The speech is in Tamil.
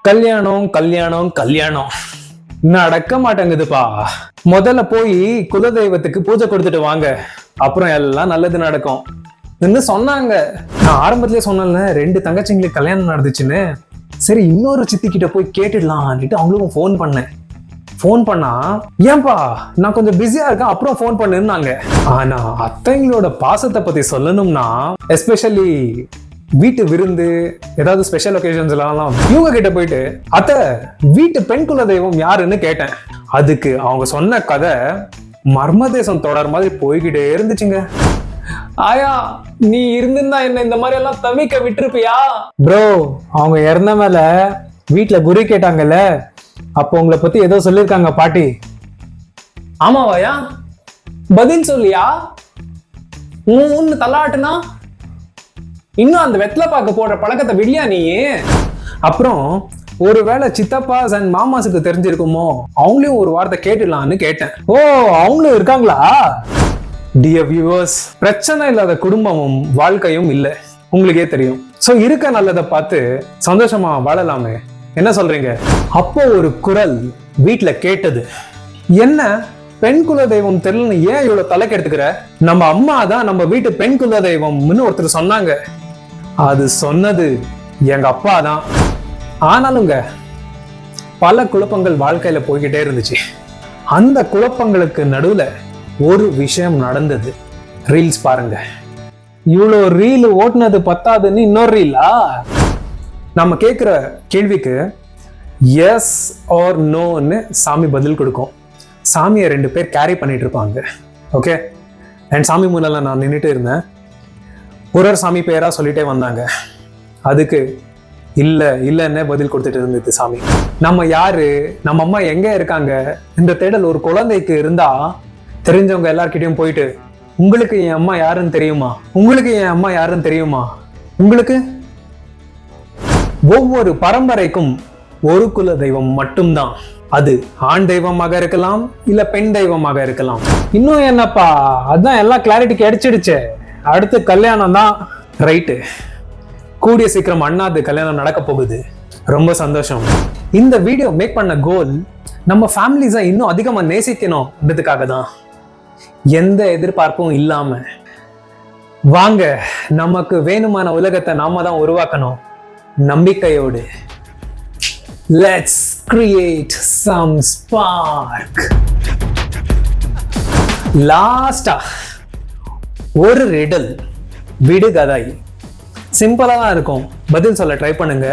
கல்யாணம் கல்யாணம் கல்யாணம் நடக்க மாட்டேங்குதுப்பா. முதல்ல போய் குலதெய்வத்துக்கு பூஜை கொடுத்துட்டு வாங்க, அப்புறம் எல்லாம் நல்லது நடக்கும் சொன்னாங்க. நான் ஆரம்பத்திலே சொன்னேன்ல 2 தங்கச்சிங்களுக்கு கல்யாணம் நடந்துச்சுன்னு. சரி, இன்னொரு சித்தி கிட்ட போய் கேட்டுடலான்ட்டு அவங்களுக்கும் ஃபோன் பண்ணேன். ஃபோன் பண்ணா, ஏன்பா நான் கொஞ்சம் பிஸியா இருக்கேன், அப்புறம் ஃபோன் பண்ணுன்னாங்க. ஆனா அத்தைங்களோட பாசத்தை பத்தி சொல்லணும்னா, எஸ்பெஷலி வீட்டு விருந்து, ஏதாவது ஸ்பெஷல் ஒகேஷன்ஸ் எல்லாம் இவங்க கிட்ட போயிட்டு அத்தை வீட்டு பெண் குல தெய்வம் யாருன்னு கேட்டேன். அதுக்கு அவங்க சொன்ன கதை மர்மதேசம் தொடர் மாதிரி போய்கிட்டே இருந்துச்சுங்க. ஆயா, நீ இருந்திருந்தா என்ன இந்த மாதிரி எல்லாம் தவிக்க விட்டுருப்பியா? ப்ரோ, அவங்க இறந்த மேல வீட்டுல குரு கேட்டாங்கல்ல, அப்போ உங்களை பத்தி ஏதோ சொல்லிருக்காங்க பாட்டி. ஆமாவாயா? பதில் சொல்லியா? ஒன்னு தள்ளாட்டுனா இன்னும் அந்த வெத்தலை பாக்க போடுற பழக்கத்தை விடியா நீ? அப்புறம் ஒருவேளை சித்தப்பாஸ் அண்ட் மாமாஸுக்கு தெரிஞ்சிருக்குமோ, அவங்களையும் ஒரு வார்த்தை கேட்டுடலான்னு கேட்டேன். ஓ, அவங்களும் இருக்காங்களா? டியர் வியூவர்ஸ், பிரச்சனை இல்லாத குடும்பமும் வாழ்க்கையும் இல்லை, உங்களுக்கே தெரியும். சோ இருக்க நல்லதை பார்த்து சந்தோஷமா வாழலாமே, என்ன சொல்றீங்க? அப்போ ஒரு குரல் வீட்டுல கேட்டது, என்ன பெண் குல தெய்வம் தெரியலன்னு ஏன் இவ்வளவு தலைக்கு எடுத்துக்கிற? நம்ம அம்மா தான் நம்ம வீட்டு பெண் குல தெய்வம்னு ஒருத்தர் சொன்னாங்க. அது சொன்னது எங்க அப்பா தான். ஆனாலுங்க பல குழப்பங்கள் வாழ்க்கையில போய்கிட்டே இருந்துச்சு. அந்த குழப்பங்களுக்கு நடுவுல ஒரு விஷயம் நடந்தது. ரீல்ஸ் பாருங்க. இவ்வளோ ரீல் ஓட்டுனது பத்தாதுன்னு இன்னொரு ரீலா? நம்ம கேட்கிற கேள்விக்கு எஸ் ஆர் நோன்னு சாமி பதில் கொடுக்கும். சாமியை 2 பேர் கேரி பண்ணிட்டு இருப்பாங்க. ஓகே, அண்ட் சாமி முன்னால நான் நின்றுட்டு இருந்தேன். ஒரு சாமி பேரா சொல்லிட்டே வந்தாங்க. அதுக்கு இல்லைன்னு பதில் கொடுத்துட்டு இருந்தது சாமி. நம்ம யாரு, நம்ம அம்மா எங்க இருக்காங்க, இந்த தேடல் ஒரு குழந்தைக்கு இருந்தா தெரிஞ்சவங்க எல்லார்கிட்டையும் போயிட்டு, உங்களுக்கு என் அம்மா யாருன்னு தெரியுமா, உங்களுக்கு என் அம்மா யாருன்னு தெரியுமா, உங்களுக்கு? ஒவ்வொரு பரம்பரைக்கும் ஒரு குல தெய்வம் மட்டும்தான். அது ஆண் தெய்வமாக இருக்கலாம், இல்ல பெண் தெய்வமாக இருக்கலாம். இன்னும் என்னப்பா, அதான் எல்லாம் கிளாரிட்டி கிடைச்சிடுச்சு. அடுத்து கல்யாணம் தான். ரைட்டு, கூடிய சீக்கிரம் அண்ணாது கல்யாணம் நடக்க போகுது. ரொம்ப சந்தோஷம். இந்த வீடியோ மேக் பண்ண கோல் நம்ம ஃபேமிலிஸை இன்னும் அதிகமா நேசிக்கணும்ன்றதுக்காக தான். எந்த எதிர்பார்ப்பும் இல்லாம வாங்க நமக்கு வேணுமான உலகத்தை நாம தான் உருவாக்கணும் நம்பிக்கையோடு. Let's create some spark. லாஸ்டா ஒரு ரிடல், விடுகதை. சிம்பிளா தான் இருக்கும், பதில் சொல்ல ட்ரை பண்ணுங்க.